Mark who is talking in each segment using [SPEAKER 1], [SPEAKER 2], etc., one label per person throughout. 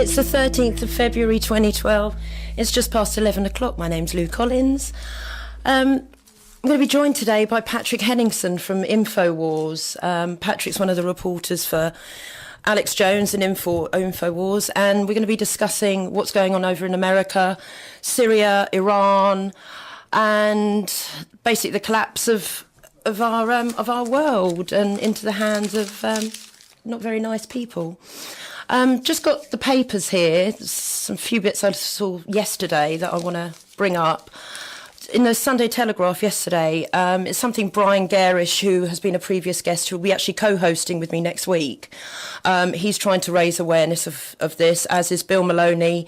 [SPEAKER 1] It's the 13th of February 2012. It's just past 11 o'clock. My name's Lou Collins. I'm going to be joined today by Patrick Henningsen from InfoWars. Patrick's one of the reporters for Alex Jones and InfoWars, and we're going to be discussing what's going on over in America, Syria, Iran, and basically the collapse of our world and into the hands of not very nice people. Just got the papers here, some few bits I saw yesterday that I want to bring up. In the Sunday Telegraph yesterday, it's something Brian Garish, who has been a previous guest, who will be actually co-hosting with me next week. He's trying to raise awareness of this, as is Bill Maloney,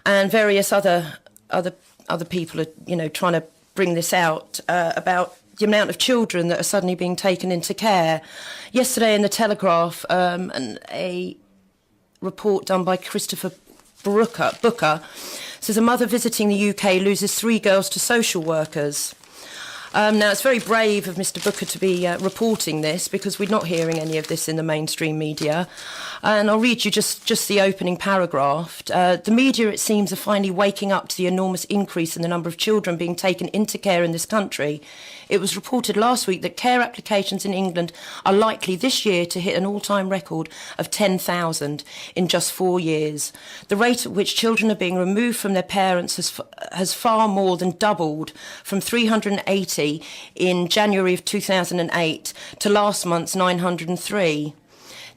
[SPEAKER 1] and various other people are, trying to bring this out about the amount of children that are suddenly being taken into care. Yesterday in the Telegraph, a report done by Christopher Booker says a mother visiting the UK loses 3 girls to social workers. Now, it's very brave of Mr Booker to be reporting this, because we're not hearing any of this in the mainstream media. And I'll read you just the opening paragraph. The media, it seems, are finally waking up to the enormous increase in the number of children being taken into care in this country. It was reported last week that care applications in England are likely this year to hit an all-time record of 10,000 in just 4 years. The rate at which children are being removed from their parents has far more than doubled, from 380 in January of 2008 to last month's 903.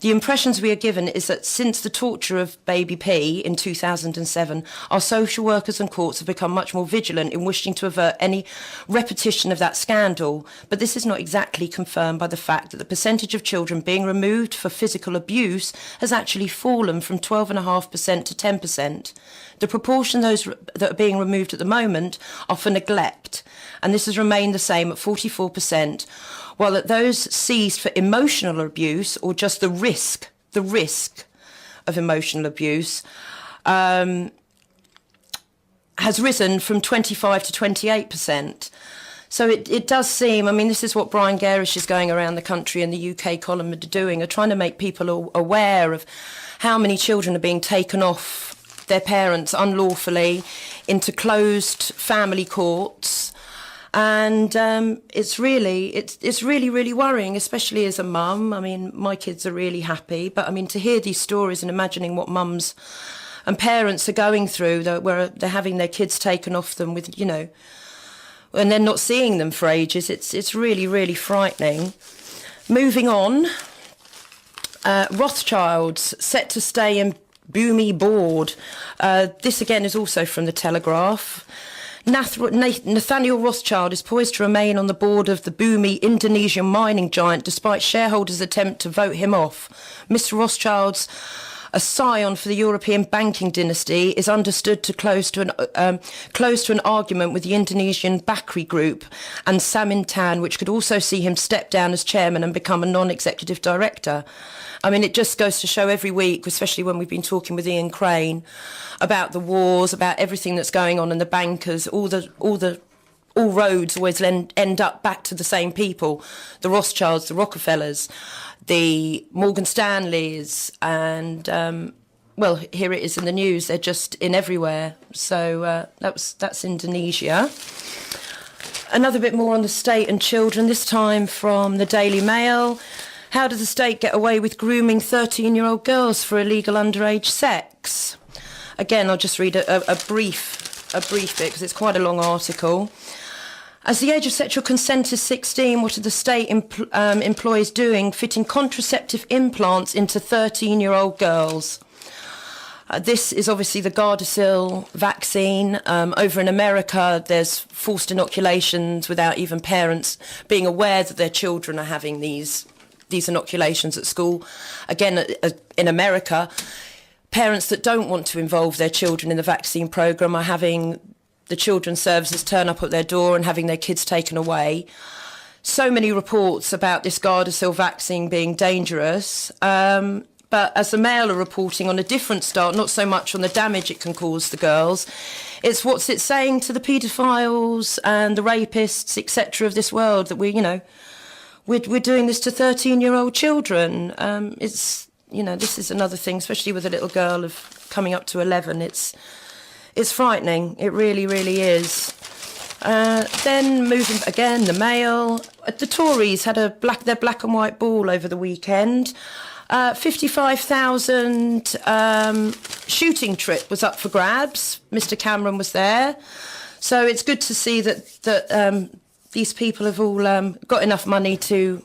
[SPEAKER 1] The impressions we are given is that since the torture of baby P in 2007, our social workers and courts have become much more vigilant in wishing to avert any repetition of that scandal. But this is not exactly confirmed by the fact that the percentage of children being removed for physical abuse has actually fallen from 12.5% to 10%. The proportion those that are being removed at the moment are for neglect, and this has remained the same at 44%, while that those seized for emotional abuse, or just the risk of emotional abuse, has risen from 25 to 28%. So it does seem, this is what Brian Garish is going around the country and the UK column are doing, are trying to make people aware of how many children are being taken off their parents unlawfully into closed family courts. And it's really worrying, especially as a mum. My kids are really happy, but to hear these stories and imagining what mums and parents are going through, where they're having their kids taken off them with, and they're not seeing them for ages, it's really, really frightening. Moving on, Rothschilds set to stay in Bumi board. This again is also from the Telegraph. Nathaniel Rothschild is poised to remain on the board of the Bumi Indonesian mining giant despite shareholders' attempt to vote him off. Mr Rothschild's, a scion for the European banking dynasty, is understood to close to an argument with the Indonesian Bakri Group and Samintan, which could also see him step down as chairman and become a non-executive director. It just goes to show every week, especially when we've been talking with Ian Crane about the wars, about everything that's going on, and the bankers, all roads always end up back to the same people: the Rothschilds, the Rockefellers, the Morgan Stanleys, and here it is in the news. They're just in everywhere. So that's Indonesia. Another bit more on the state and children, this time from the Daily Mail. How does the state get away with grooming 13-year-old girls for illegal underage sex? Again, I'll just read a brief bit, because it's quite a long article. As the age of sexual consent is 16, what are the state employees doing fitting contraceptive implants into 13-year-old girls? This is obviously the Gardasil vaccine. Over in America, there's forced inoculations without even parents being aware that their children are having these inoculations at school. Again, in America, parents that don't want to involve their children in the vaccine programme are having the children's services turn up at their door and having their kids taken away. So many reports about this Gardasil vaccine being dangerous, but as the Mail are reporting on a different start, not so much on the damage it can cause the girls, it's what's it saying to the paedophiles and the rapists, etc. of this world, that we're doing this to 13-year-old children. It's this is another thing, especially with a little girl of coming up to 11. It's frightening. It really, really is. Then moving again, the Mail. The Tories had their black and white ball over the weekend. 55,000 shooting trip was up for grabs. Mr. Cameron was there, so it's good to see that these people have all got enough money to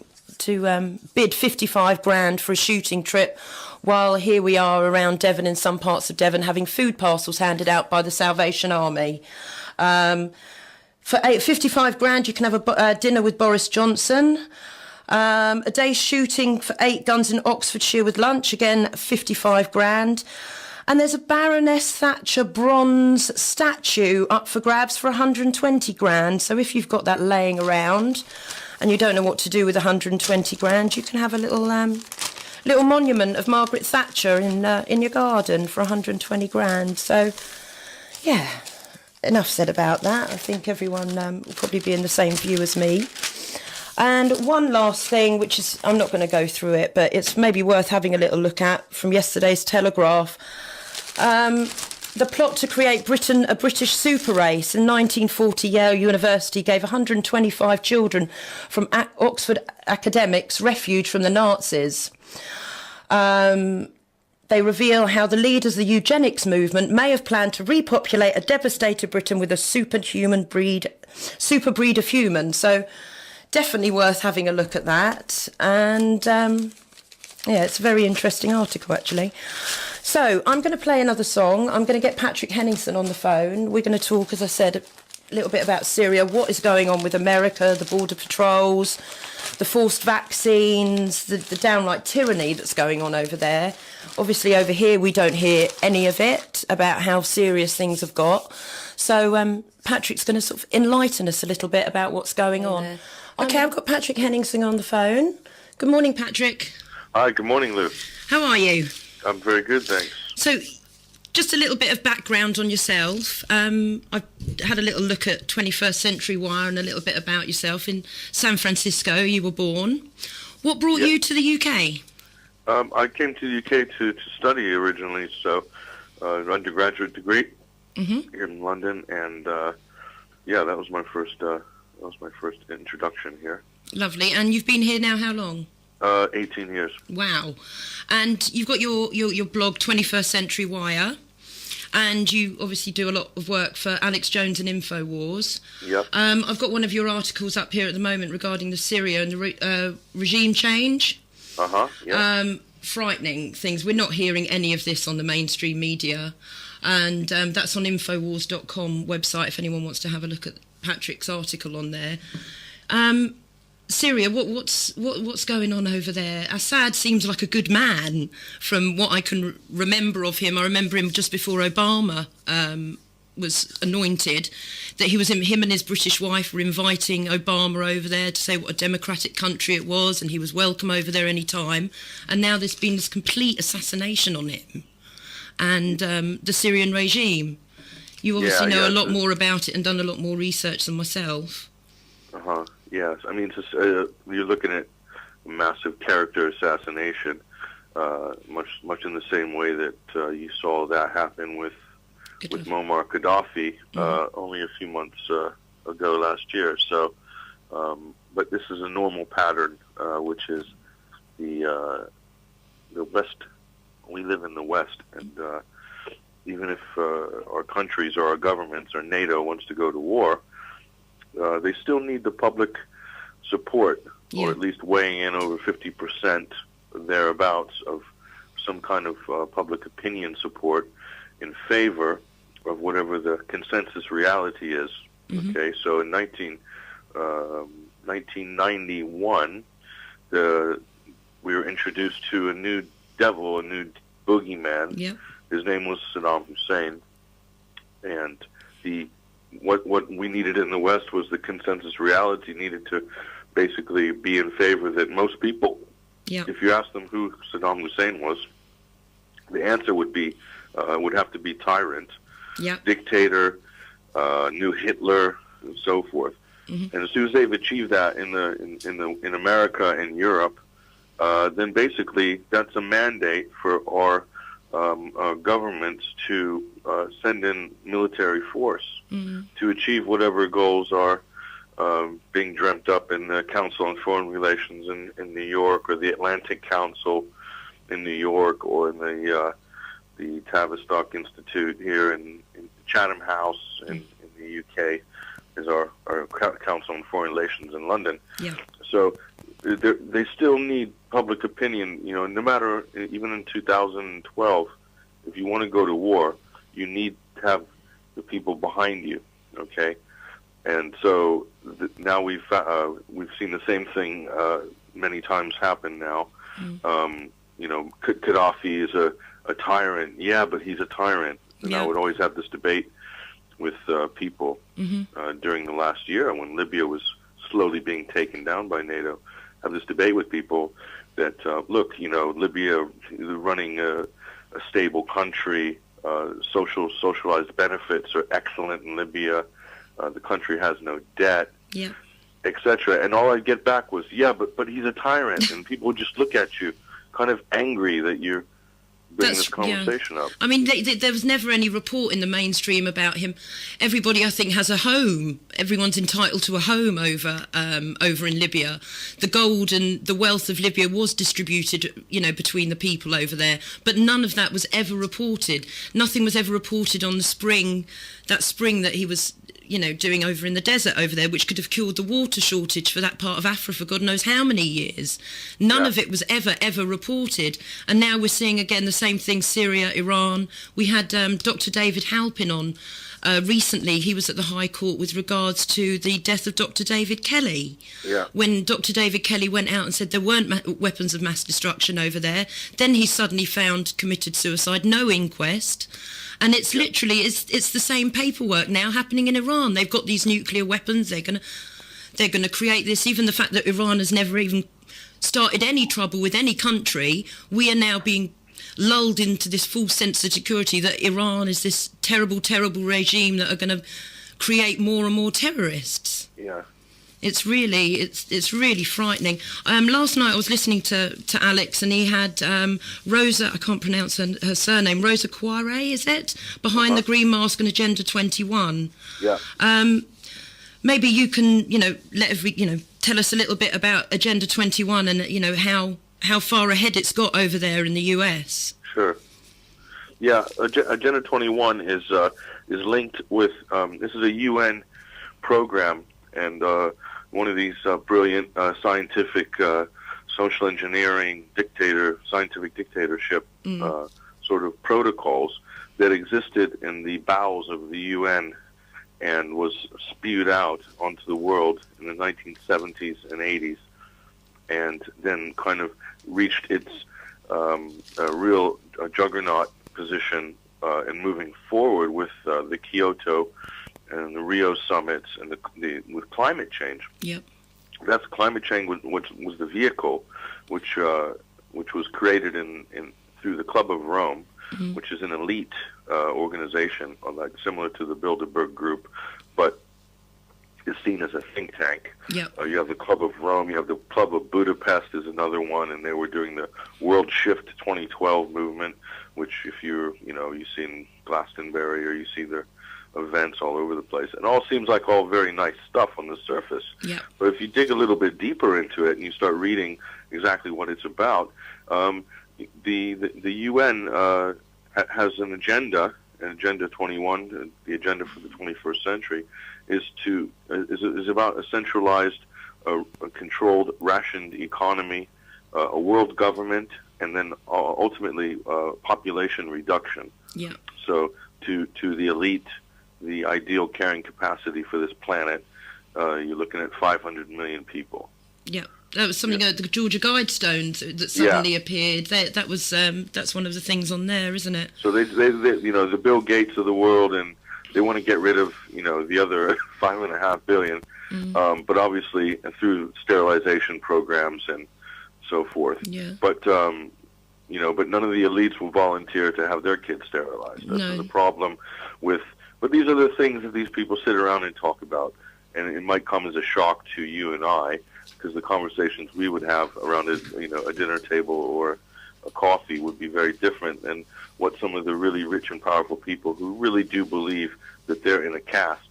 [SPEAKER 1] bid 55 grand for a shooting trip, while here we are around Devon, in some parts of Devon, having food parcels handed out by the Salvation Army. For 55 grand, you can have a dinner with Boris Johnson. A day's shooting for 8 guns in Oxfordshire with lunch, again 55 grand. And there's a Baroness Thatcher bronze statue up for grabs for 120 grand. So if you've got that laying around and you don't know what to do with 120 grand, you can have a little monument of Margaret Thatcher in your garden for 120 grand. So, yeah, enough said about that. I think everyone will probably be in the same view as me. And one last thing, which is, I'm not going to go through it, but it's maybe worth having a little look at, from yesterday's Telegraph. The plot to create Britain a British super race. In 1940, Yale University gave 125 children from Oxford academics refuge from the Nazis. They reveal how the leaders of the eugenics movement may have planned to repopulate a devastated Britain with a super breed of humans. So definitely worth having a look at that. And yeah, it's a very interesting article, actually. So I'm going to play another song. I'm going to get Patrick Henningsen on the phone. We're going to talk, as I said, a little bit about Syria, what is going on with America, the border patrols, the forced vaccines, the downright tyranny that's going on over there. Obviously, over here, we don't hear any of it, about how serious things have got. So Patrick's going to sort of enlighten us a little bit about what's going on. OK, I've got Patrick Henningsen on the phone. Good morning, Patrick.
[SPEAKER 2] Hi, good morning, Lou.
[SPEAKER 1] How are you?
[SPEAKER 2] I'm very good, thanks.
[SPEAKER 1] So, just a little bit of background on yourself. I've had a little look at 21st Century Wire and a little bit about yourself. In San Francisco, you were born. What brought you to the UK?
[SPEAKER 2] I came to the UK to study originally, so an undergraduate degree in London, and yeah, that was my first introduction here.
[SPEAKER 1] Lovely. And you've been here now how long?
[SPEAKER 2] 18 years.
[SPEAKER 1] Wow. And you've got your blog, 21st Century Wire, and you obviously do a lot of work for Alex Jones and InfoWars.
[SPEAKER 2] Yep.
[SPEAKER 1] I've got one of your articles up here at the moment regarding the Syria and the regime change.
[SPEAKER 2] Yeah.
[SPEAKER 1] Frightening things. We're not hearing any of this on the mainstream media, and that's on Infowars.com website if anyone wants to have a look at Patrick's article on there. Syria, what's going on over there? Assad seems like a good man from what I can remember of him. I remember him just before Obama was anointed, that him and his British wife were inviting Obama over there to say what a democratic country it was, and he was welcome over there any time. And now there's been this complete assassination on him and the Syrian regime. You obviously know a lot more about it and done a lot more research than myself.
[SPEAKER 2] Yes, I mean, you're looking at a massive character assassination, much in the same way that you saw that happen with Muammar Gaddafi only a few months ago last year. So, but this is a normal pattern, which is the West. We live in the West, and even if our countries or our governments or NATO wants to go to war, they still need the public support, or at least weighing in over 50% thereabouts of some kind of public opinion support in favor of whatever the consensus reality is. Okay, so in 1991, we were introduced to a new devil, a new boogeyman.
[SPEAKER 1] Yeah.
[SPEAKER 2] His name was Saddam Hussein, and what we needed in the West was the consensus reality needed to basically be in favor that most people, if you ask them who Saddam Hussein was, the answer would have to be tyrant, dictator, new Hitler, and so forth. And as soon as they've achieved that in America and Europe, then basically that's a mandate for our governments to send in military force to achieve whatever goals are being dreamt up in the Council on Foreign Relations in New York, or the Atlantic Council in New York, or in the Tavistock Institute here in Chatham House in the UK is our Council on Foreign Relations in London.
[SPEAKER 1] Yeah.
[SPEAKER 2] So they still need public opinion, no matter, even in 2012, if you want to go to war, you need to have the people behind you, okay? And so now we've seen the same thing many times happen now. Gaddafi is a tyrant. Yeah, but he's a tyrant. And I would always have this debate with people during the last year when Libya was slowly being taken down by NATO. Have this debate with people that look, Libya is running a stable country. Socialized benefits are excellent in Libya. The country has no debt, etc. And all I'd get back was, but he's a tyrant, and people would just look at you, kind of angry that you're bringing this conversation up.
[SPEAKER 1] I mean, there was never any report in the mainstream about him. Everybody, I think, has a home. Everyone's entitled to a home over in Libya. The gold and the wealth of Libya was distributed, between the people over there. But none of that was ever reported. Nothing was ever reported on that spring that he was doing over in the desert over there, which could have cured the water shortage for that part of Africa for God knows how many years. None of it was ever reported. And now we're seeing again the same thing, Syria, Iran. We had Dr. David Halpin on recently. He was at the High Court with regards to the death of Dr. David Kelly. Yeah. When Dr. David Kelly went out and said there weren't weapons of mass destruction over there, then he suddenly found committed suicide, no inquest. And it's literally, it's the same paperwork now happening in Iran. They've got these nuclear weapons. They're gonna create this. Even the fact that Iran has never even started any trouble with any country, we are now being lulled into this false sense of security that Iran is this terrible, terrible regime that are going to create more and more terrorists.
[SPEAKER 2] Yeah.
[SPEAKER 1] It's really frightening. Last night I was listening to Alex, and he had Rosa, I can't pronounce her surname, Rosa Quare, is it? Behind the Green Mask and Agenda 21.
[SPEAKER 2] Yeah.
[SPEAKER 1] Maybe you can, tell us a little bit about Agenda 21 and, how far ahead it's got over there in the US.
[SPEAKER 2] Sure. Yeah, Agenda 21 is linked with, this is a UN program, and one of these brilliant scientific social engineering scientific dictatorship sort of protocols that existed in the bowels of the UN and was spewed out onto the world in the 1970s and 80s, and then kind of reached its real juggernaut position in moving forward with the Kyoto and the Rio summits and with climate change.
[SPEAKER 1] Yep.
[SPEAKER 2] That's climate change, which was the vehicle, which was created through the Club of Rome, which is an elite organization, like similar to the Bilderberg Group, but is seen as a think tank.
[SPEAKER 1] Yep.
[SPEAKER 2] You have the Club of Rome, you have the Club of Budapest is another one, and they were doing the World Shift 2012 movement, which if you see in Glastonbury, or you see their events all over the place. It all seems like all very nice stuff on the surface.
[SPEAKER 1] Yep.
[SPEAKER 2] But if you dig a little bit deeper into it and you start reading exactly what it's about, the UN has an agenda, Agenda 21, the agenda for the 21st century, is about a centralized, a controlled, rationed economy, a world government, and then ultimately population reduction.
[SPEAKER 1] Yeah.
[SPEAKER 2] So to the elite, the ideal carrying capacity for this planet, you're looking at 500 million people.
[SPEAKER 1] Yeah. That was something the Georgia Guidestones that suddenly appeared. That was that's one of the things on there, isn't it?
[SPEAKER 2] So they the Bill Gates of the world, and they want to get rid of the other 5.5 billion, but obviously through sterilization programs and so forth.
[SPEAKER 1] Yeah.
[SPEAKER 2] But but none of the elites will volunteer to have their kids sterilized. That's the problem with. But these are the things that these people sit around and talk about, and it might come as a shock to you and I. because the conversations we would have around a dinner table or a coffee would be very different than what some of the really rich and powerful people who really do believe that they're in a caste,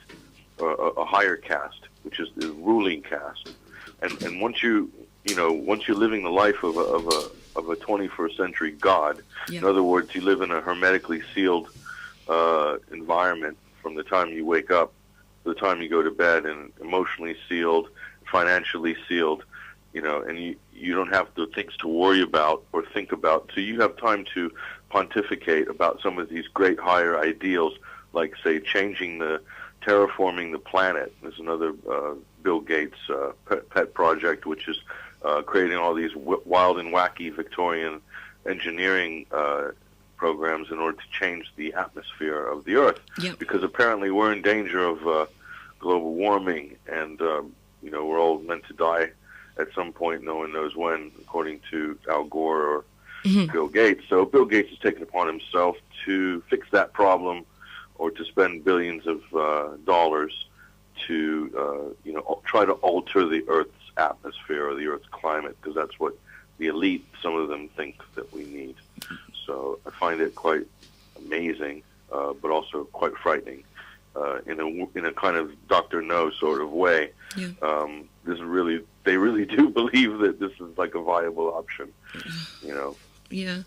[SPEAKER 2] a higher caste, which is the ruling caste. And once once you're living the life of a 21st century god,
[SPEAKER 1] Yeah.
[SPEAKER 2] in other words, you live in a hermetically sealed environment from the time you wake up to the time you go to bed, and emotionally sealed, financially sealed, and you don't have the things to worry about or think about. So you have time to pontificate about some of these great higher ideals, like, say, terraforming the planet. There's another Bill Gates pet project, which is creating all these wild and wacky Victorian engineering programs in order to change the atmosphere of the Earth.
[SPEAKER 1] Yep.
[SPEAKER 2] Because apparently we're in danger of global warming, and we're all meant to die at some point. No one knows when, according to Al Gore or Bill Gates. So Bill Gates has taken upon himself to fix that problem, or to spend billions of dollars to try to alter the Earth's atmosphere or the Earth's climate, because that's what the elite, some of them, think that we need. So I find it quite amazing, but also quite frightening, in a kind of Dr. No sort of way.
[SPEAKER 1] Yeah.
[SPEAKER 2] They really do believe that this is like a viable option,
[SPEAKER 1] Yeah.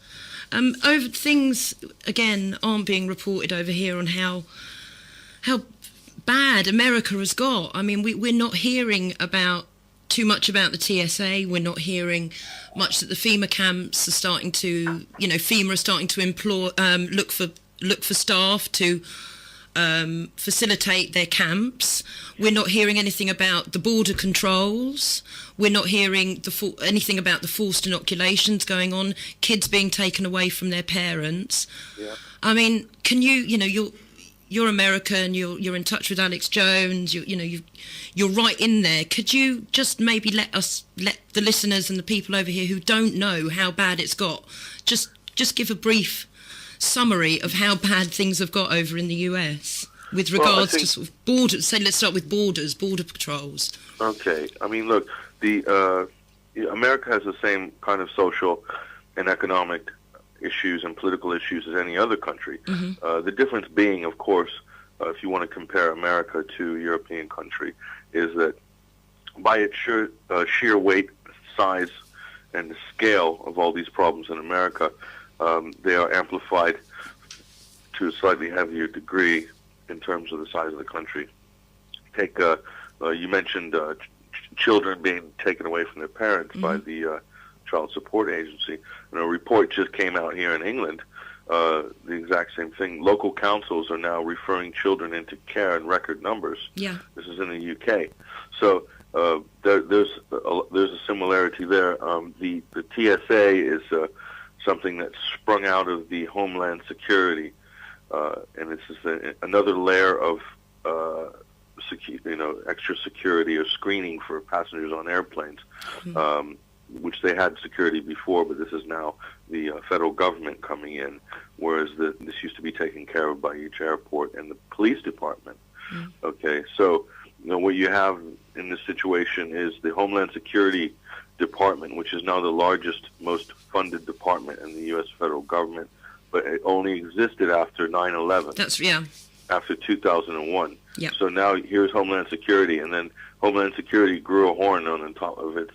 [SPEAKER 1] Over things, again, aren't being reported over here on how bad America has got. I mean, we're not hearing too much about the TSA. We're not hearing much that the FEMA camps are starting to, FEMA are starting to look for staff to facilitate their camps. We're not hearing anything about the border controls. We're not hearing anything about the forced inoculations going on, kids being taken away from their parents.
[SPEAKER 2] Yeah.
[SPEAKER 1] I mean, can you're American, you're in touch with Alex Jones, you're right in there. Could you just maybe let the listeners and the people over here who don't know how bad it's got, just give a brief summary of how bad things have got over in the US with regards to sort of borders? Say, let's start with border patrols.
[SPEAKER 2] Okay. I mean, look, America has the same kind of social and economic issues and political issues as any other country.
[SPEAKER 1] Mm-hmm.
[SPEAKER 2] The difference being, of course, if you want to compare America to a European country, is that by its sheer weight, size, and the scale of all these problems in America, they are amplified to a slightly heavier degree in terms of the size of the country. Take, you mentioned children being taken away from their parents by the Child Support Agency. And a report just came out here in England, the exact same thing. Local councils are now referring children into care in record numbers.
[SPEAKER 1] Yeah.
[SPEAKER 2] This is in the UK. So there's a similarity there. The TSA is something that sprung out of the Homeland Security, and this is another layer of extra security or screening for passengers on airplanes, which they had security before, but this is now the federal government coming in, whereas this used to be taken care of by each airport and the police department. Okay, so what you have in this situation is the Homeland Security Department, which is now the largest, most funded department in the U.S. federal government, but it only existed after 9/11.
[SPEAKER 1] That's, yeah.
[SPEAKER 2] After 2001.
[SPEAKER 1] Yeah.
[SPEAKER 2] So now here's Homeland Security, and then Homeland Security grew a horn on the top of its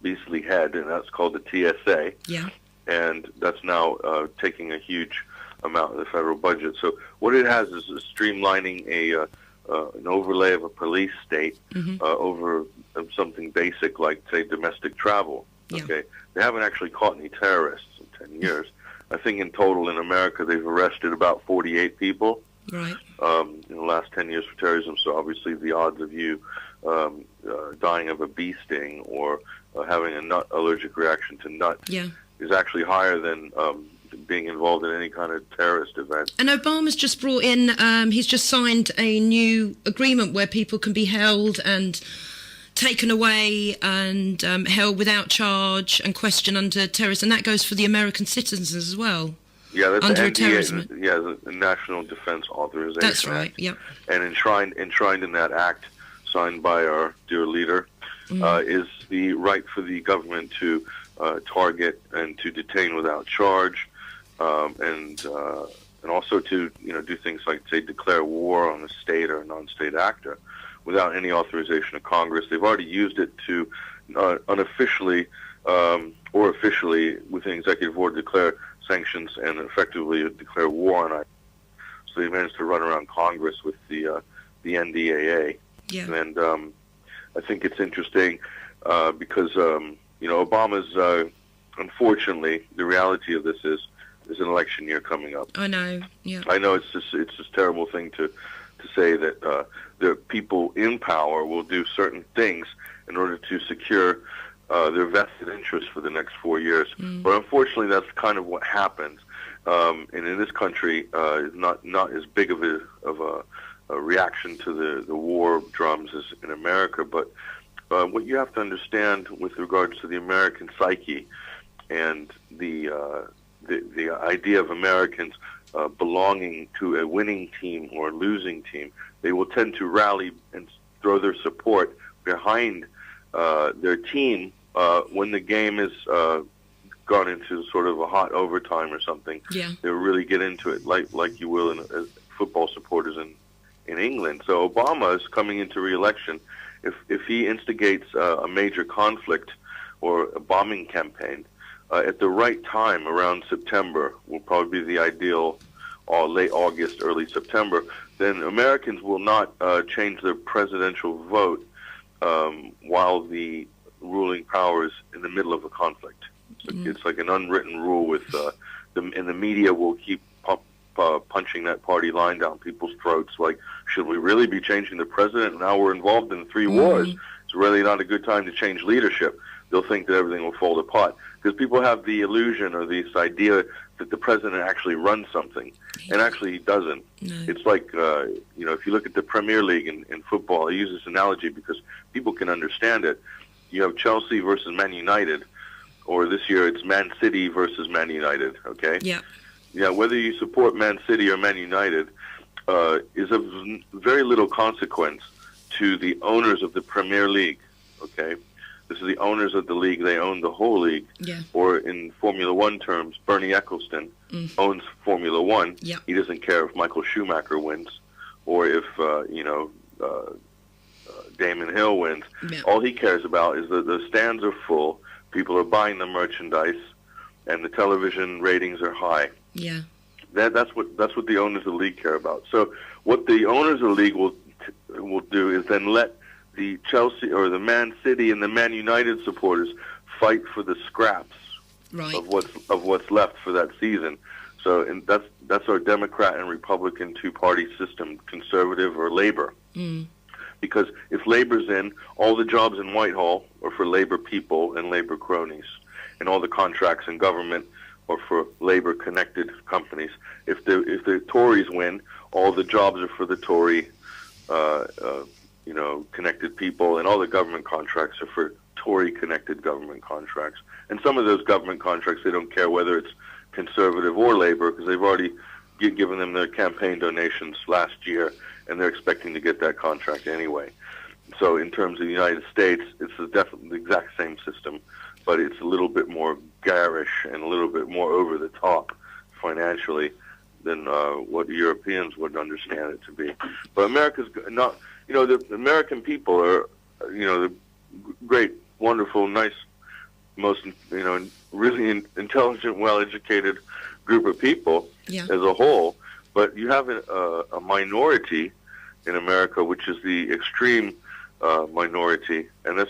[SPEAKER 2] beastly head, and that's called the TSA.
[SPEAKER 1] Yeah.
[SPEAKER 2] And that's now taking a huge amount of the federal budget. So what it has is streamlining an overlay of a police state over something basic like, say, domestic travel.
[SPEAKER 1] Yeah.
[SPEAKER 2] Okay, they haven't actually caught any terrorists in 10 years. I think in total in America they've arrested about 48 people.
[SPEAKER 1] Right.
[SPEAKER 2] In the last 10 years for terrorism. So obviously the odds of you dying of a bee sting or having a nut allergic reaction to nut is actually higher than being involved in any kind of terrorist event.
[SPEAKER 1] And Obama's just brought in, he's just signed a new agreement where people can be held and taken away and held without charge and questioned under terrorism. And that goes for the American citizens as well.
[SPEAKER 2] Yeah, that's
[SPEAKER 1] under
[SPEAKER 2] the
[SPEAKER 1] terrorism.
[SPEAKER 2] Yeah, the National Defense Authorization.
[SPEAKER 1] That's right. Yep.
[SPEAKER 2] And enshrined in that act, signed by our dear leader, is the right for the government to target and to detain without charge, and also to do things like, say, declare war on a state or a non-state actor without any authorization of Congress. They've already used it to unofficially or officially, with an executive order, declare sanctions and effectively declare war on Iran. So they managed to run around Congress with the NDAA.
[SPEAKER 1] Yeah.
[SPEAKER 2] And I think it's interesting because Obama's unfortunately, the reality of this is an election year coming up.
[SPEAKER 1] I know. Yeah.
[SPEAKER 2] I know it's this terrible thing to say that the people in power will do certain things in order to secure their vested interests for the next 4 years. But unfortunately, that's kind of what happens. And in this country, not as big of a reaction to the war drums as in America. But what you have to understand with regards to the American psyche and the idea of Americans belonging to a winning team or a losing team, they will tend to rally and throw their support behind their team when the game is gone into sort of a hot overtime or something.
[SPEAKER 1] Yeah.
[SPEAKER 2] They'll really get into it like you will in football supporters in England. So Obama is coming into re-election. If he instigates a major conflict or a bombing campaign at the right time, around September, will probably be the ideal, or late August, early September, then Americans will not change their presidential vote while the ruling power is in the middle of a conflict. It's like an unwritten rule with and the media will keep punching that party line down people's throats. Like, should we really be changing the president? Now we're involved in 3 wars. It's really not a good time to change leadership. They'll think that everything will fall apart because people have the illusion or this idea that the president actually runs something, and actually he doesn't.
[SPEAKER 1] No.
[SPEAKER 2] It's like if you look at the Premier League in football, I use this analogy because people can understand it. You have Chelsea versus Man United, or this year it's Man City versus Man United. Okay.
[SPEAKER 1] Yeah.
[SPEAKER 2] Yeah. Whether you support Man City or Man United is of very little consequence to the owners of the Premier League. Okay. This is the owners of the league. They own the whole league.
[SPEAKER 1] Yeah.
[SPEAKER 2] Or in Formula One terms, Bernie Ecclestone owns Formula One.
[SPEAKER 1] Yeah.
[SPEAKER 2] He doesn't care if Michael Schumacher wins or if Damon Hill wins.
[SPEAKER 1] Yeah.
[SPEAKER 2] All he cares about is that the stands are full, people are buying the merchandise, and the television ratings are high.
[SPEAKER 1] Yeah.
[SPEAKER 2] That's what the owners of the league care about. So what the owners of the league will do is then let the Chelsea or the Man City and the Man United supporters fight for the scraps of what's left for that season. So, and that's our Democrat and Republican two-party system, conservative or Labor. Because if Labor's in, all the jobs in Whitehall are for Labor people and Labor cronies, and all the contracts in government are for Labor-connected companies. If the Tories win, all the jobs are for the Tory connected people, and all the government contracts are for Tory-connected government contracts. And some of those government contracts, they don't care whether it's conservative or Labor, because they've already given them their campaign donations last year, and they're expecting to get that contract anyway. So in terms of the United States, it's definitely the exact same system, but it's a little bit more garish and a little bit more over the top financially than what Europeans would understand it to be. But America's not, the American people are, the great, wonderful, nice, most, really intelligent, well-educated group of people as a whole. But you have a minority in America, which is the extreme minority, and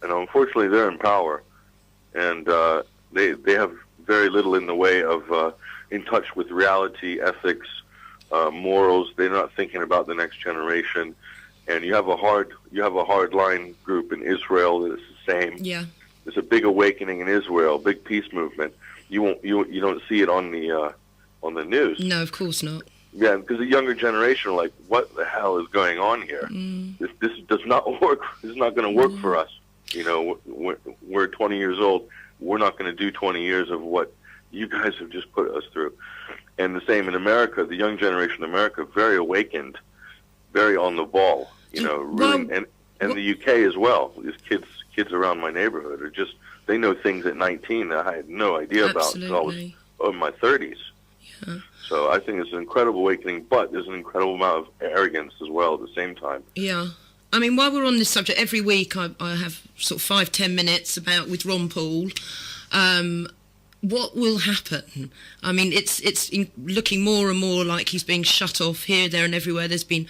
[SPEAKER 2] unfortunately they're in power, and they have very little in the way of in touch with reality, ethics, morals. They're not thinking about the next generation, and you have a hard line group in Israel that is the same.
[SPEAKER 1] Yeah,
[SPEAKER 2] there's a big awakening in Israel, big peace movement. You don't see it on the news.
[SPEAKER 1] No, of course not.
[SPEAKER 2] Yeah, because the younger generation are like, what the hell is going on here? This does not work. This is not going to work for us. We're 20 years old. We're not going to do 20 years of what you guys have just put us through. And the same in America. The young generation in America, very awakened, very on the ball. Really, And the UK as well. These kids around my neighborhood are just, they know things at 19 that I had no idea about until I was in my 30s.
[SPEAKER 1] Yeah.
[SPEAKER 2] So I think it's an incredible awakening, but there's an incredible amount of arrogance as well at the same time.
[SPEAKER 1] Yeah. I mean, while we're on this subject, every week I have sort of 5-10 minutes with Ron Paul. What will happen? I mean, it's looking more and more like he's being shut off here, there, and everywhere. There's been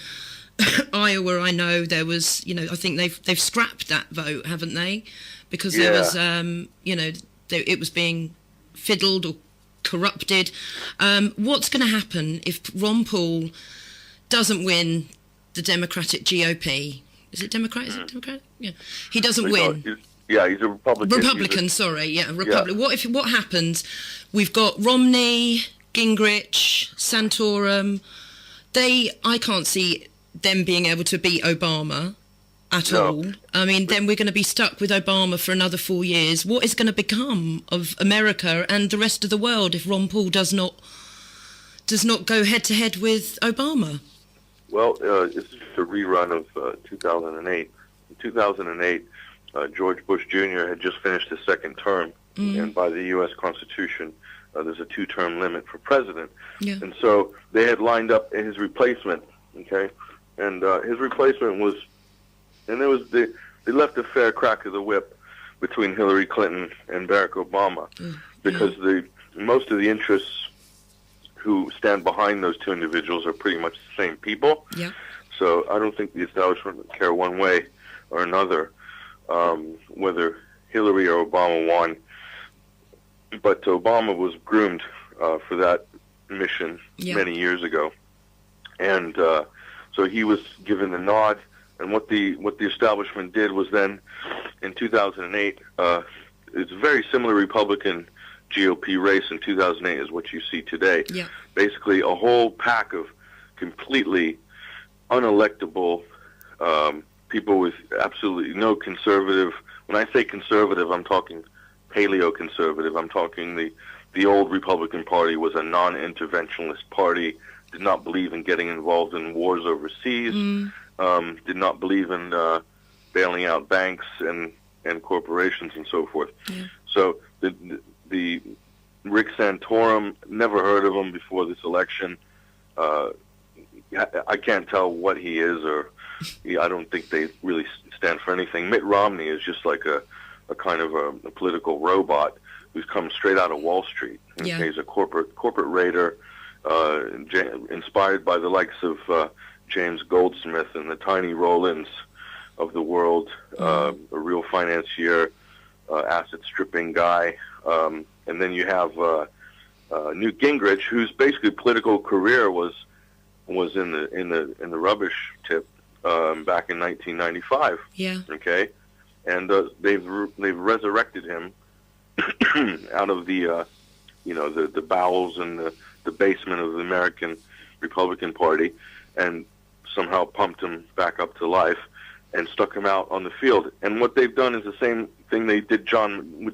[SPEAKER 1] Iowa. I know there was. I think they've scrapped that vote, haven't they? Because there was, it was being fiddled or corrupted. What's going to happen if Ron Paul doesn't win the Democratic GOP? Is it Democrat? Is it Democrat? Yeah. He doesn't win.
[SPEAKER 2] He's a Republican.
[SPEAKER 1] Republican, Republican. Yeah. What happens? We've got Romney, Gingrich, Santorum. I can't see them being able to beat Obama at all. I mean, then we're going to be stuck with Obama for another 4 years. What is going to become of America and the rest of the world if Ron Paul does not go head to head with Obama?
[SPEAKER 2] Well, it's just a rerun of 2008. In 2008, George Bush Jr. had just finished his second term, and by the U.S. Constitution, there's a 2-term limit for president.
[SPEAKER 1] Yeah.
[SPEAKER 2] And so they had lined up his replacement, okay? And his replacement was, and they left a fair crack of the whip between Hillary Clinton and Barack Obama, because most of the interests who stand behind those two individuals are pretty much the same people.
[SPEAKER 1] Yeah.
[SPEAKER 2] So I don't think the establishment would care one way or another whether Hillary or Obama won. But Obama was groomed for that mission many years ago, and so he was given the nod. And what the establishment did was then, in 2008, it's a very similar Republican GOP race in 2008 as what you see today.
[SPEAKER 1] Yeah.
[SPEAKER 2] Basically, a whole pack of completely unelectable people with absolutely no conservative. When I say conservative, I'm talking paleo-conservative. I'm talking the old Republican Party was a non-interventionist party, did not believe in getting involved in wars overseas, did not believe in bailing out banks and corporations and so forth.
[SPEAKER 1] Yeah.
[SPEAKER 2] So the Rick Santorum, never heard of him before this election. I can't tell what he is, or I don't think they really stand for anything. Mitt Romney is just like a kind of a political robot who's come straight out of Wall Street.
[SPEAKER 1] Yeah.
[SPEAKER 2] He's a corporate raider, inspired by the likes of James Goldsmith and the Tiny Rollins of the world, a real financier, asset stripping guy. And then you have Newt Gingrich, whose basically political career was in the rubbish tip back in 1995.
[SPEAKER 1] Yeah.
[SPEAKER 2] Okay, and they've resurrected him out of the the bowels and the basement of the American Republican Party, and somehow pumped him back up to life and stuck him out on the field. And what they've done is the same thing they did with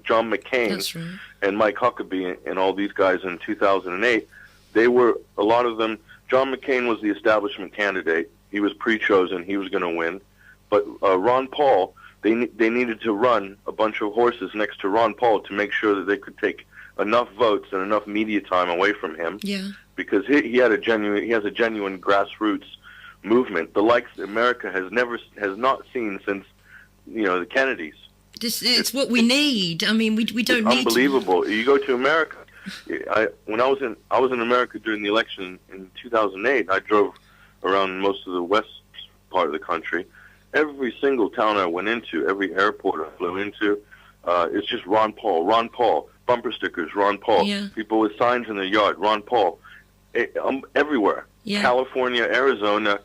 [SPEAKER 2] John McCain.
[SPEAKER 1] That's right.
[SPEAKER 2] And Mike Huckabee and all these guys in 2008. They were, a lot of them, John McCain was the establishment candidate. He was pre-chosen. He was going to win. But Ron Paul, they needed to run a bunch of horses next to Ron Paul to make sure that they could take enough votes and enough media time away from him.
[SPEAKER 1] Yeah.
[SPEAKER 2] Because he has a genuine grassroots movement, the likes America has not seen since the Kennedys.
[SPEAKER 1] It's what we need. I mean, we don't need.
[SPEAKER 2] Unbelievable. You go to America. When I was in America during the election in 2008, I drove around most of the west part of the country. Every single town I went into, every airport I flew into, it's just Ron Paul, bumper stickers, Ron Paul, people with signs in their yard, Ron Paul, everywhere.
[SPEAKER 1] Yeah.
[SPEAKER 2] California, Arizona,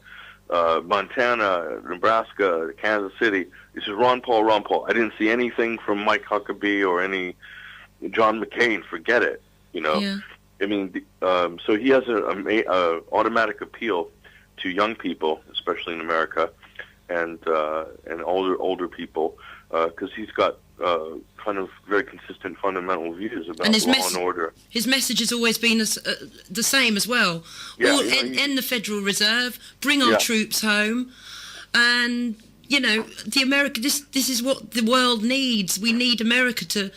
[SPEAKER 2] Montana, Nebraska, Kansas City. This is Ron Paul. I didn't see anything from Mike Huckabee or any John McCain. Forget it.
[SPEAKER 1] Yeah.
[SPEAKER 2] I mean, so he has an automatic appeal to young people, especially in America, and older people, because he's got kind of very consistent fundamental views about law and order.
[SPEAKER 1] His message has always been the same as well.
[SPEAKER 2] Yeah,
[SPEAKER 1] end the Federal Reserve, bring our troops home, and you know, this is what the world needs. We need America to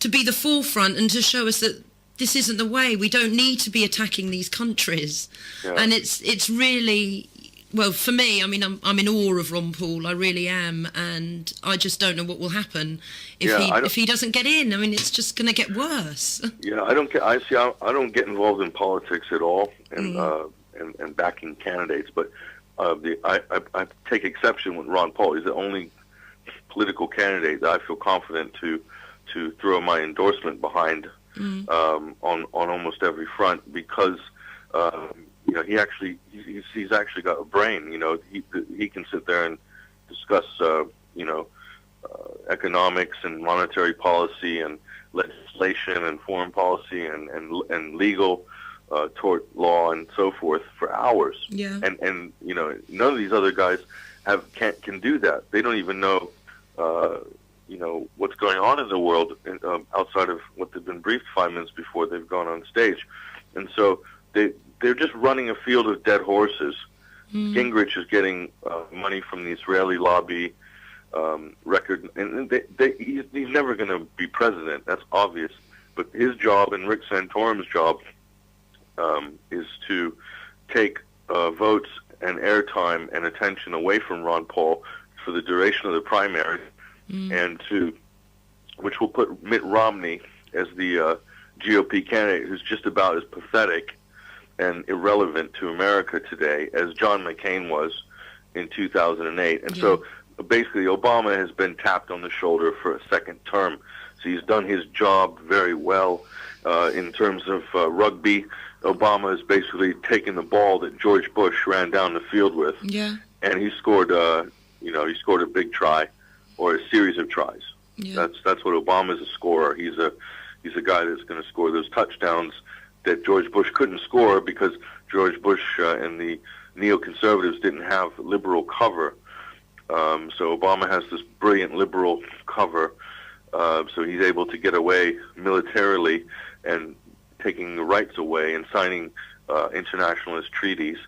[SPEAKER 1] be the forefront and to show us that this isn't the way. We don't need to be attacking these countries.
[SPEAKER 2] Yeah.
[SPEAKER 1] And it's really, well, for me, I mean, I'm in awe of Ron Paul. I really am, and I just don't know what will happen if he doesn't get in. I mean, it's just going to get worse.
[SPEAKER 2] Yeah, I don't get involved in politics at all, and backing candidates. But I take exception with Ron Paul. He's the only political candidate that I feel confident to throw my endorsement behind on almost every front, because you know, he's actually got a brain. You know, he can sit there and discuss you know, economics and monetary policy and legislation and foreign policy and legal tort law and so forth for hours.
[SPEAKER 1] Yeah.
[SPEAKER 2] And you know, none of these other guys can do that. They don't even know you know, what's going on in the world outside of what they've been briefed 5 minutes before they've gone on stage. And so they're just running a field of dead horses. Gingrich is getting money from the Israeli lobby record, and he's never going to be president. That's obvious. But his job and Rick Santorum's job is to take votes and airtime and attention away from Ron Paul for the duration of the primary, and which will put Mitt Romney as the GOP candidate, who's just about as pathetic and irrelevant to America today as John McCain was in 2008. And so basically Obama has been tapped on the shoulder for a second term. So he's done his job very well. In terms of rugby, Obama has basically taken the ball that George Bush ran down the field with, and he scored he scored a big try or a series of tries. That's what Obama's a scorer. He's a guy that's going to score those touchdowns that George Bush couldn't score because George Bush and the neoconservatives didn't have liberal cover. So Obama has this brilliant liberal cover, so he's able to get away militarily and taking the rights away and signing internationalist treaties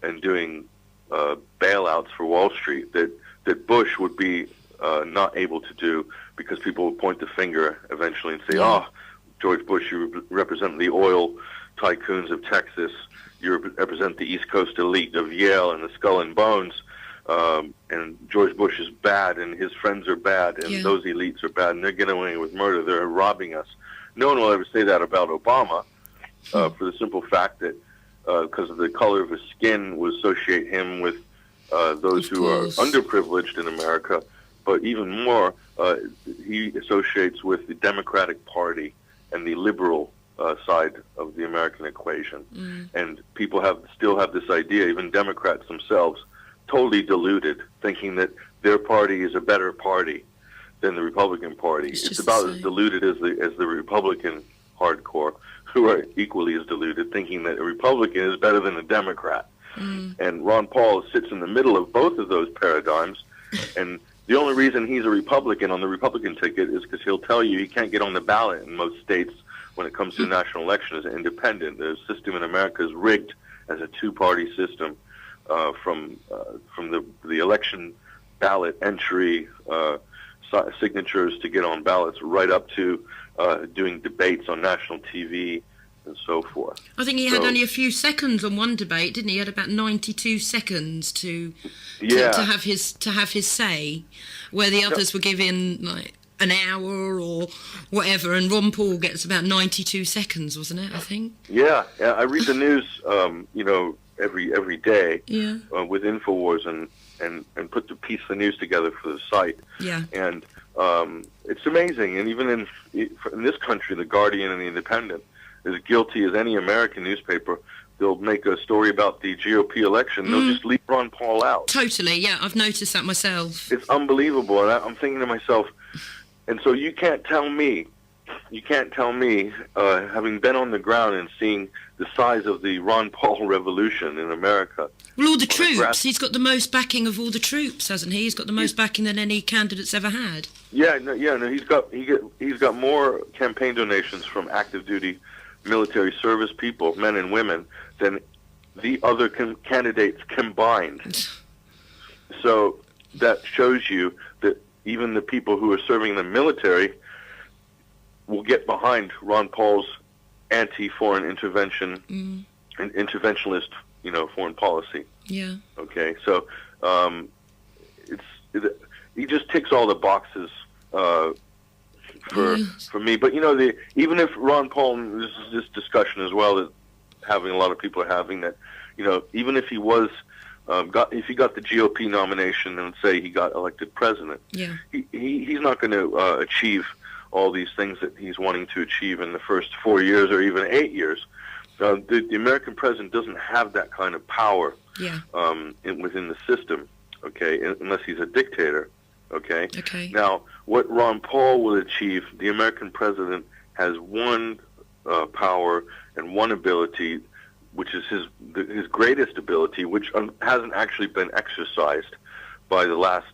[SPEAKER 2] and doing bailouts for Wall Street that Bush would be not able to do, because people would point the finger eventually and say, oh, George Bush, you represent the oil tycoons of Texas. You represent the East Coast elite of Yale and the Skull and Bones. And George Bush is bad, and his friends are bad, and those elites are bad, and they're getting away with murder. They're robbing us. No one will ever say that about Obama, for the simple fact that because of the color of his skin, will associate him with those who are underprivileged in America. But even more, he associates with the Democratic Party and the liberal side of the American equation. And people still have this idea, even Democrats themselves, totally deluded, thinking that their party is a better party than the Republican Party. It's about as deluded as the Republican hardcore, who are equally as deluded, thinking that a Republican is better than a Democrat. And Ron Paul sits in the middle of both of those paradigms, and the only reason he's a Republican on the Republican ticket is because he'll tell you he can't get on the ballot in most states when it comes to the national election as an independent. The system in America is rigged as a two-party system, from the election ballot entry signatures to get on ballots, right up to doing debates on national TV and so forth.
[SPEAKER 1] I think he had only a few seconds on one debate, didn't he? He had about 92 seconds to have his say, where the others were given like an hour or whatever, and Ron Paul gets about 92 seconds, wasn't it? I think. Yeah,
[SPEAKER 2] I read the news, every day with Infowars and put the piece of the news together for the site.
[SPEAKER 1] Yeah.
[SPEAKER 2] And it's amazing. And even in this country, The Guardian and The Independent, as guilty as any American newspaper, they'll make a story about the GOP election. They'll just leave Ron Paul out.
[SPEAKER 1] Totally, yeah. I've noticed that myself.
[SPEAKER 2] It's unbelievable. And I'm thinking to myself, and so you can't tell me, having been on the ground and seeing the size of the Ron Paul revolution in America.
[SPEAKER 1] Well, all the troops. He's got the most backing of all the troops, hasn't he? He's got the most backing than any candidate's ever had. He's got more campaign donations from active duty military service people, men and women, than the other candidates combined. So
[SPEAKER 2] that shows you that even the people who are serving in the military will get behind Ron Paul's anti-foreign intervention and interventionist, foreign policy.
[SPEAKER 1] Yeah.
[SPEAKER 2] Okay, so he just ticks all the boxes for me. But even if Ron Paul, and this is this discussion as well that a lot of people are having, that even if he was if he got the GOP nomination and say he got elected president, he's not going to achieve all these things that he's wanting to achieve in the first 4 years or even 8 years. The American president doesn't have that kind of power within the system, okay, unless he's a dictator, okay? Now, what Ron Paul will achieve, the American president has one power and one ability, which is his greatest ability, which hasn't actually been exercised by the last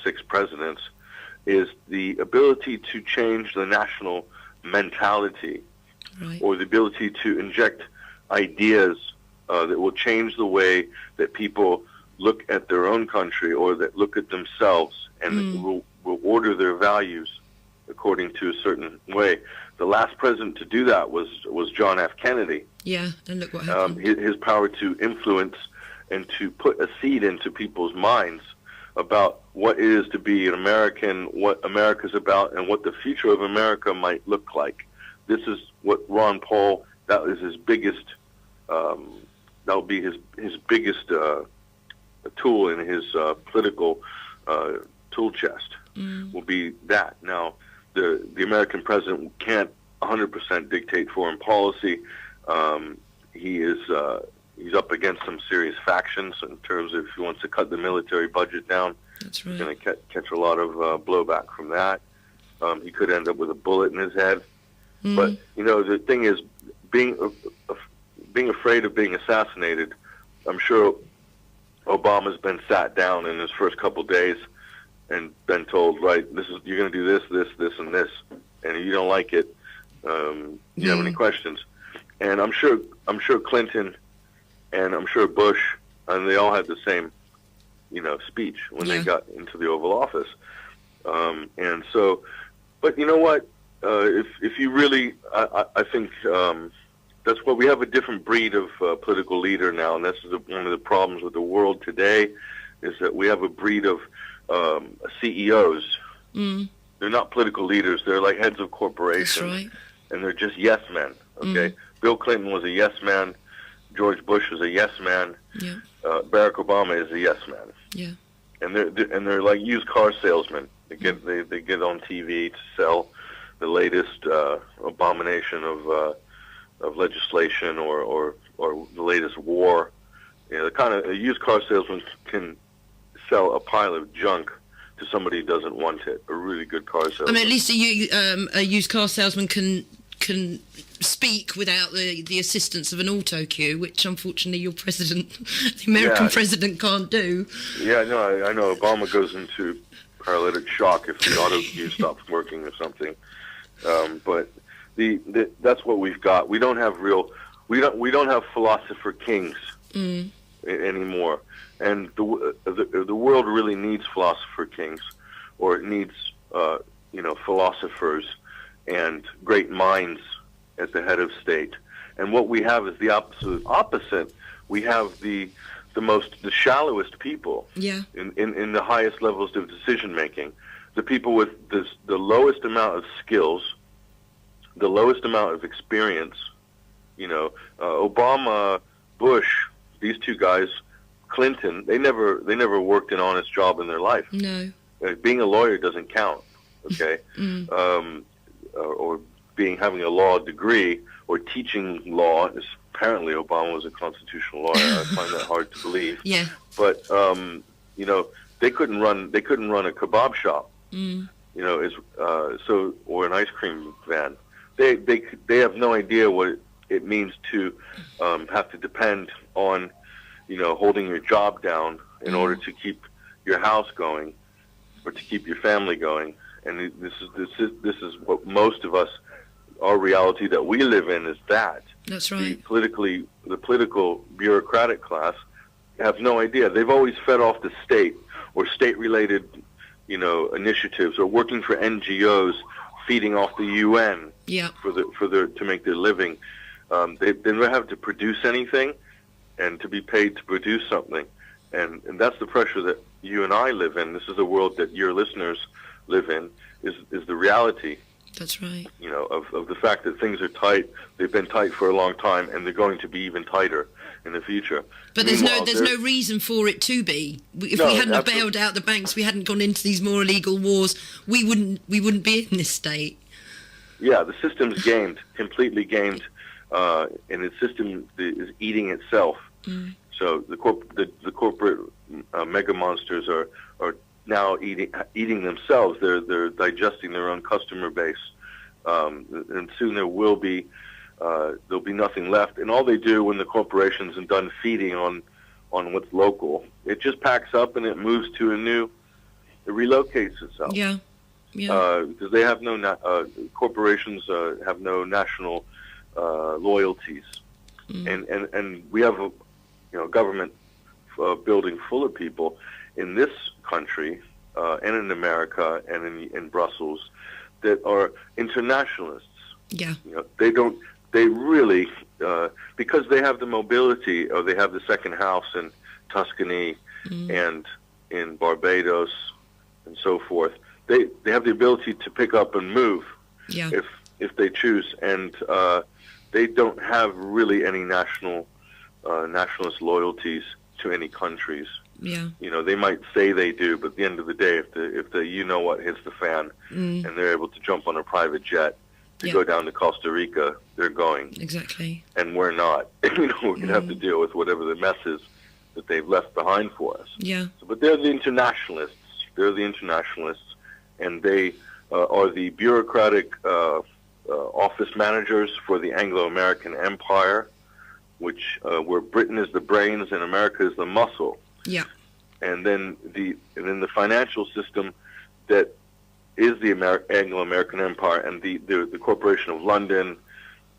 [SPEAKER 2] 6 presidents, is the ability to change the national mentality, or the ability to inject ideas that will change the way that people look at their own country or that look at themselves, and will order their values according to a certain way. The last president to do that was John F. Kennedy.
[SPEAKER 1] Yeah, and look what happened.
[SPEAKER 2] His power to influence and to put a seed into people's minds about what it is to be an American, what America's about, and what the future of America might look like. This is what Ron Paul, that is his biggest, that'll be his biggest tool in his political tool chest, will be that. Now, the American president can't 100% dictate foreign policy. He's up against some serious factions in terms of if he wants to cut the military budget down.
[SPEAKER 1] That's right.
[SPEAKER 2] He's going to catch a lot of blowback from that. He could end up with a bullet in his head. But the thing is, being afraid of being assassinated. I'm sure Obama's been sat down in his first couple days and been told, right, you're going to do this, this, this, and this, and if you don't like it, you have any questions? And I'm sure Clinton and I'm sure Bush, and they all had the same, speech when they got into the Oval Office. And so, but you know what? If you really, I think that's why we have a different breed of political leader now, and this is one of the problems with the world today, is that we have a breed of CEOs. They're not political leaders. They're like heads of corporations. That's right. And they're just yes men. Okay, Bill Clinton was a yes man. George Bush was a yes man.
[SPEAKER 1] Yeah.
[SPEAKER 2] Barack Obama is a yes man.
[SPEAKER 1] Yeah.
[SPEAKER 2] And they're like used car salesmen. They get on TV to sell the latest abomination of legislation or the latest war. The kind of a used car salesman can sell a pile of junk to somebody who doesn't want it. A really good car salesman.
[SPEAKER 1] I mean, at least a used car salesman can speak without the assistance of an auto cue, which unfortunately your president, the American president, can't do.
[SPEAKER 2] Yeah, no, I know. Obama goes into paralytic shock if the auto cue stops working or something. But that's what we've got. We don't have we don't have philosopher kings anymore. And the world really needs philosopher kings, or it needs philosophers and great minds at the head of state. And what we have is the absolute opposite. We have the shallowest people in the highest levels of decision making. The people with the lowest amount of skills, the lowest amount of experience. Obama, Bush, these two guys, Clinton, they never worked an honest job in their life.
[SPEAKER 1] No.
[SPEAKER 2] Being a lawyer doesn't count, okay? Or having a law degree or teaching law. Apparently Obama was a constitutional lawyer. I find that hard to believe. Yeah. But they couldn't run a kebab shop. Or an ice cream van. They have no idea what it means to have to depend on holding your job down in order to keep your house going or to keep your family going. And this is what most of us, our reality that we live in is that.
[SPEAKER 1] That's right.
[SPEAKER 2] The political bureaucratic class have no idea. They've always fed off the state or state-related, initiatives, or working for NGOs, feeding off the UN to make their living. They don't have to produce anything, and to be paid to produce something, and that's the pressure that you and I live in. This is the world that your listeners live in. Is the reality.
[SPEAKER 1] That's right.
[SPEAKER 2] Of the fact that things are tight. They've been tight for a long time, and they're going to be even tighter in the future.
[SPEAKER 1] But there's no reason for it to be. If we hadn't have bailed out the banks, we hadn't gone into these more illegal wars, we wouldn't be in this state. Yeah,
[SPEAKER 2] the system's gamed, completely gamed, and the system is eating itself. Mm. So the corporate mega monsters are now eating themselves. They're digesting their own customer base, and soon there'll be nothing left. And all they do when the corporations are done feeding on what's local, it just packs up and it moves to it relocates itself.
[SPEAKER 1] Yeah.
[SPEAKER 2] Because they have corporations have no national loyalties, and we have a government building full of people in this country and in America and in Brussels that are internationalists.
[SPEAKER 1] Yeah.
[SPEAKER 2] They really because they have the mobility, or they have the second house in Tuscany and in Barbados and so forth. They have the ability to pick up and move if they choose, and they don't have really any nationalist loyalties to any countries.
[SPEAKER 1] Yeah.
[SPEAKER 2] They might say they do, but at the end of the day, if the hits the fan, and they're able to jump on a private jet to go down to Costa Rica, they're going.
[SPEAKER 1] Exactly.
[SPEAKER 2] And we're not. We're going to have to deal with whatever the mess is that they've left behind for us.
[SPEAKER 1] Yeah.
[SPEAKER 2] But they're the internationalists. And they are the bureaucratic office managers for the Anglo-American Empire, where Britain is the brains and America is the muscle.
[SPEAKER 1] Yeah.
[SPEAKER 2] And then the financial system that is the Anglo-American Empire, and the Corporation of London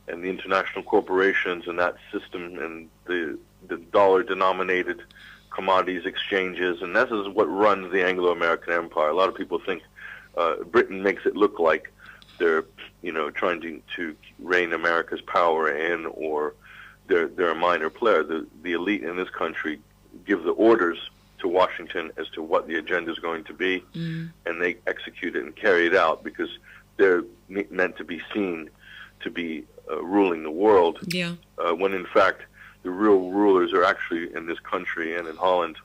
[SPEAKER 2] and the international corporations and that system, and the dollar-denominated commodities exchanges, and this is what runs the Anglo-American Empire. A lot of people think Britain makes it look like they're trying to rein America's power in, or they're a minor player. The elite in this country give the orders to Washington as to what the agenda is going to be, and they execute it and carry it out because they're meant to be seen to be ruling the world.
[SPEAKER 1] Yeah.
[SPEAKER 2] When in fact the real rulers are actually in this country and in Holland.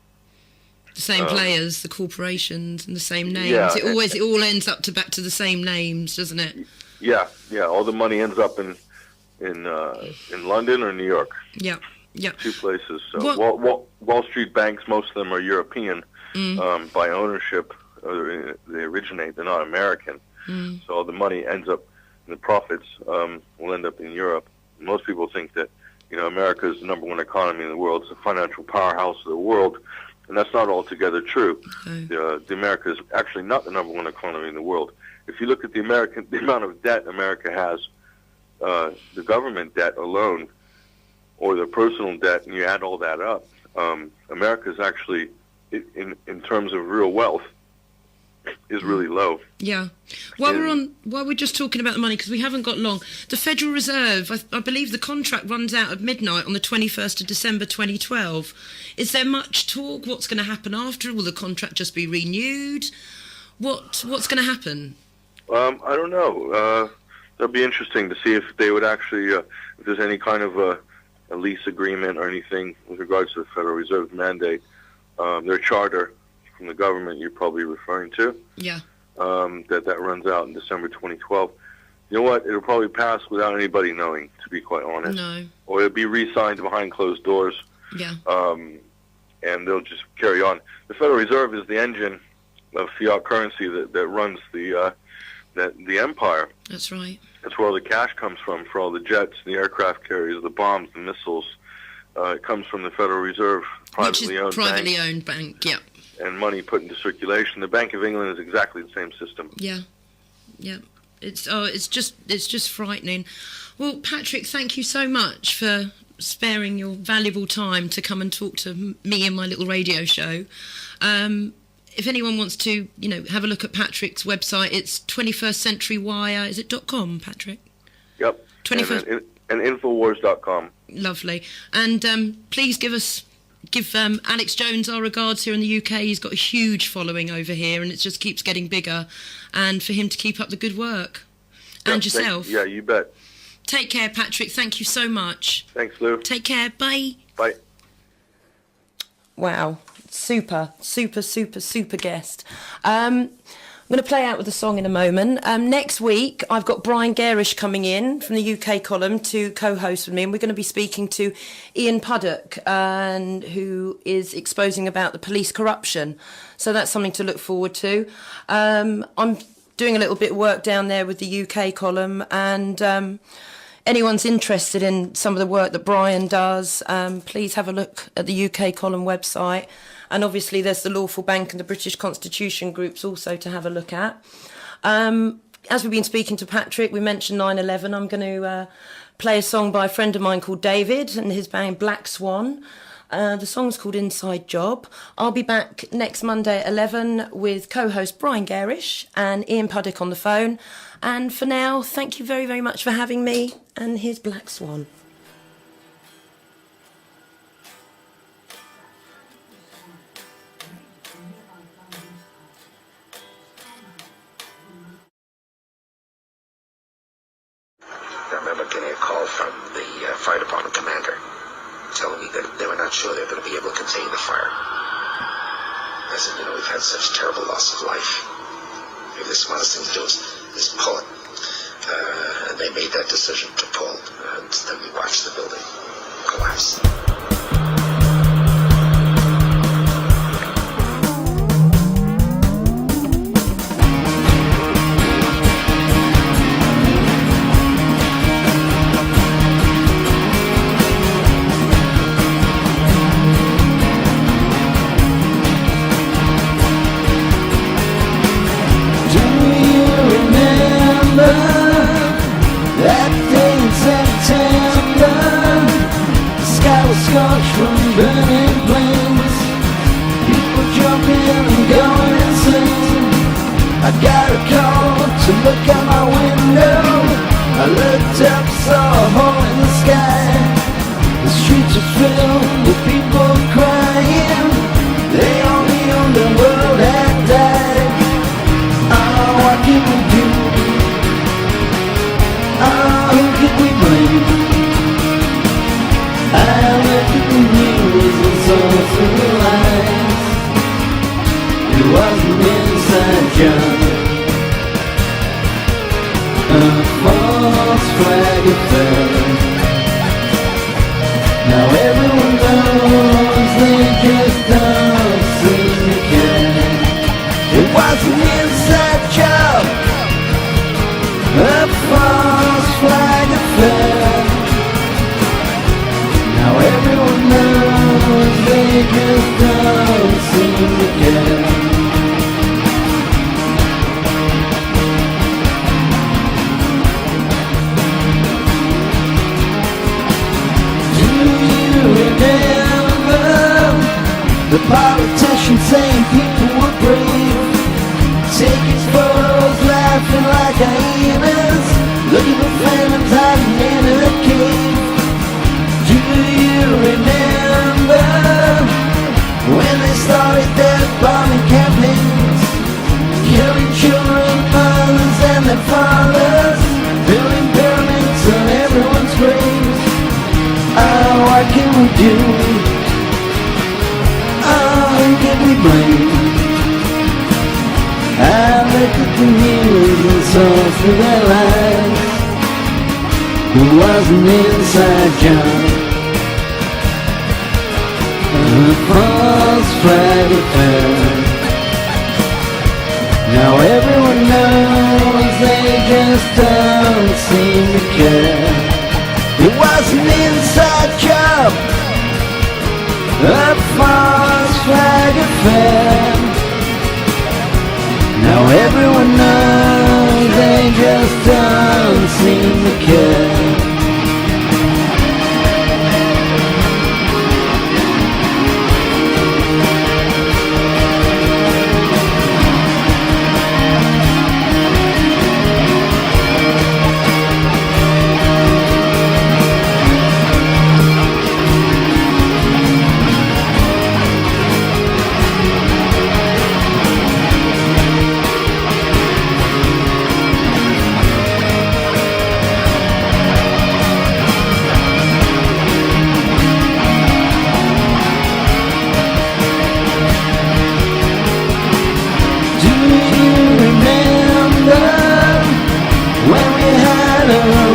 [SPEAKER 1] The same players, the corporations, and the same names.
[SPEAKER 2] Yeah,
[SPEAKER 1] it all ends up back to the same names, doesn't it?
[SPEAKER 2] Yeah. All the money ends up in London or New York.
[SPEAKER 1] Yeah. Yeah.
[SPEAKER 2] Two places. So Wall Street banks, most of them are European by ownership. They originate. They're not American. So all the money ends up, the profits will end up in Europe. Most people think that America is the number one economy in the world. It's the financial powerhouse of the world, and that's not altogether true. Okay. The America is actually not the number one economy in the world. If you look at the amount of debt America has, the government debt alone, or the personal debt, and you add all that up, America is actually, in terms of real wealth, is really low.
[SPEAKER 1] Yeah. While we're just talking about the money, because we haven't got long, the Federal Reserve, I believe the contract runs out at midnight on the 21st of December 2012. Is there much talk? What's going to happen after? Will the contract just be renewed? What's going to happen?
[SPEAKER 2] I don't know. That'd be interesting to see if they would actually, if there's any kind of a lease agreement or anything with regards to the Federal Reserve's mandate. Their charter from the government you're probably referring to.
[SPEAKER 1] Yeah.
[SPEAKER 2] That runs out in December 2012. You know what? It'll probably pass without anybody knowing, to be quite honest.
[SPEAKER 1] No.
[SPEAKER 2] Or it'll be re-signed behind closed doors.
[SPEAKER 1] Yeah.
[SPEAKER 2] And they'll just carry on. The Federal Reserve is the engine of fiat currency that runs the empire.
[SPEAKER 1] That's right.
[SPEAKER 2] That's where all the cash comes from for all the jets, the aircraft carriers, the bombs, the missiles. It comes from the Federal Reserve, privately owned
[SPEAKER 1] bank. Yeah.
[SPEAKER 2] And money put into circulation. The Bank of England is exactly the same system.
[SPEAKER 1] Yeah. It's just frightening. Well, Patrick, thank you so much for sparing your valuable time to come and talk to me and my little radio show. if anyone wants to, have a look at Patrick's website, it's 21st Century Wire. Is it .com, Patrick?
[SPEAKER 2] Yep.
[SPEAKER 1] 21st.
[SPEAKER 2] And Infowars.com.
[SPEAKER 1] Lovely. And please give Alex Jones our regards here in the UK. He's got a huge following over here, and it just keeps getting bigger. And for him to keep up the good work. Yep, and yourself.
[SPEAKER 2] Yeah, you bet.
[SPEAKER 1] Take care, Patrick. Thank you so much.
[SPEAKER 2] Thanks, Lou.
[SPEAKER 1] Take care. Bye.
[SPEAKER 2] Bye.
[SPEAKER 1] Wow. Super guest. I'm going to play out with a song in a moment. Next week, I've got Brian Garish coming in from the UK column to co-host with me, and we're going to be speaking to Ian Puddock, who is exposing about the police corruption. So that's something to look forward to. I'm doing a little bit of work down there with the UK column, and anyone's interested in some of the work that Brian does, please have a look at the UK column website. And obviously there's the Lawful Bank and the British Constitution groups also to have a look at. As we've been speaking to Patrick, we mentioned 9/11. I'm going to play a song by a friend of mine called David and his band Black Swan. The song's called Inside Job. I'll be back next Monday at 11 with co-host Brian Garish and Ian Puddock on the phone. And for now, thank you very, very much for having me. And here's Black Swan.
[SPEAKER 3] I remember getting a call from the fire department commander telling me that they were not sure they were going to be able to contain the fire. I said, we've had such terrible loss of life. Maybe the smartest thing to do is pull it. And they made that decision to pull, and then we watched the building collapse.
[SPEAKER 4] From burning planes, people jumping and going insane. I got a call to look out my window. I looked up, saw a hole in the sky. The streets are filled with people crying. They all knew the world had died. Oh, what can we do? Oh, who can we blame? I looked at the news and saw through the lies. It was an inside job, a false flag affair. Now everyone knows, they just don't seem to care. It was an inside job, a false flag affair. Now everyone knows, they just don't seem to care. Do you remember the politicians saying people were brave, taking photos, laughing like hyenas, looking for phantoms hiding in a cave? Do you remember when they started their bombing campaigns, killing children, mothers and their fathers, building pyramids on everyone's graves? Oh, what can we do? Oh, who can we blame? I looked at the news and saw through their lies. It was an inside job, a false flag affair. Now everyone knows, they just don't seem to care. It was an inside job, a false flag affair. Now everyone knows, they just don't seem to care.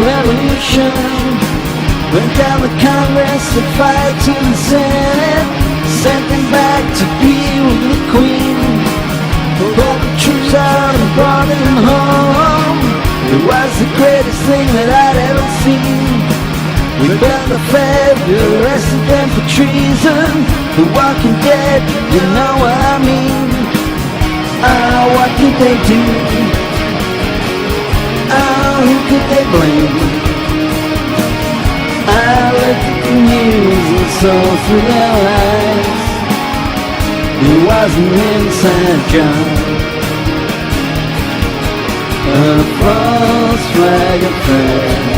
[SPEAKER 4] revolution. Went down the Congress and fired to the Senate. Sent them back to be with the Queen. Pulled the troops out and brought them home. It was the greatest thing that I'd ever seen. We burned the Fed, we arrested them for treason. The Walking Dead, you know what I mean. What could they do? Who could they blame? I looked at the news and saw through their eyes. It was an inside job, a false flag affair.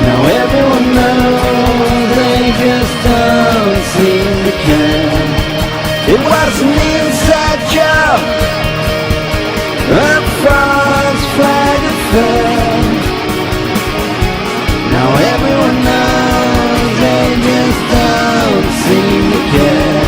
[SPEAKER 4] Now everyone knows, they just don't seem to care. It was an inside job, a false flag affair. Now everyone knows, they just don't seem to care.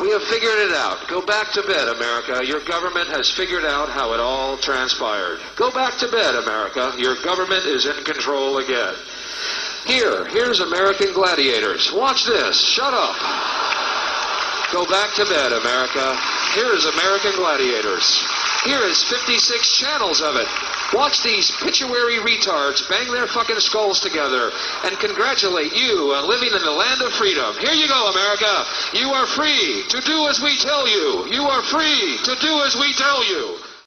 [SPEAKER 5] We have figured it out. Go back to bed, America. Your government has figured out how it all transpired. Go back to bed, America. Your government is in control again. Here's American Gladiators. Watch this. Shut up. Go back to bed, America. Here's American Gladiators. Here is 56 channels of it. Watch these pituitary retards bang their fucking skulls together and congratulate you on living in the land of freedom. Here you go, America. You are free to do as we tell you. You are free to do as we tell you.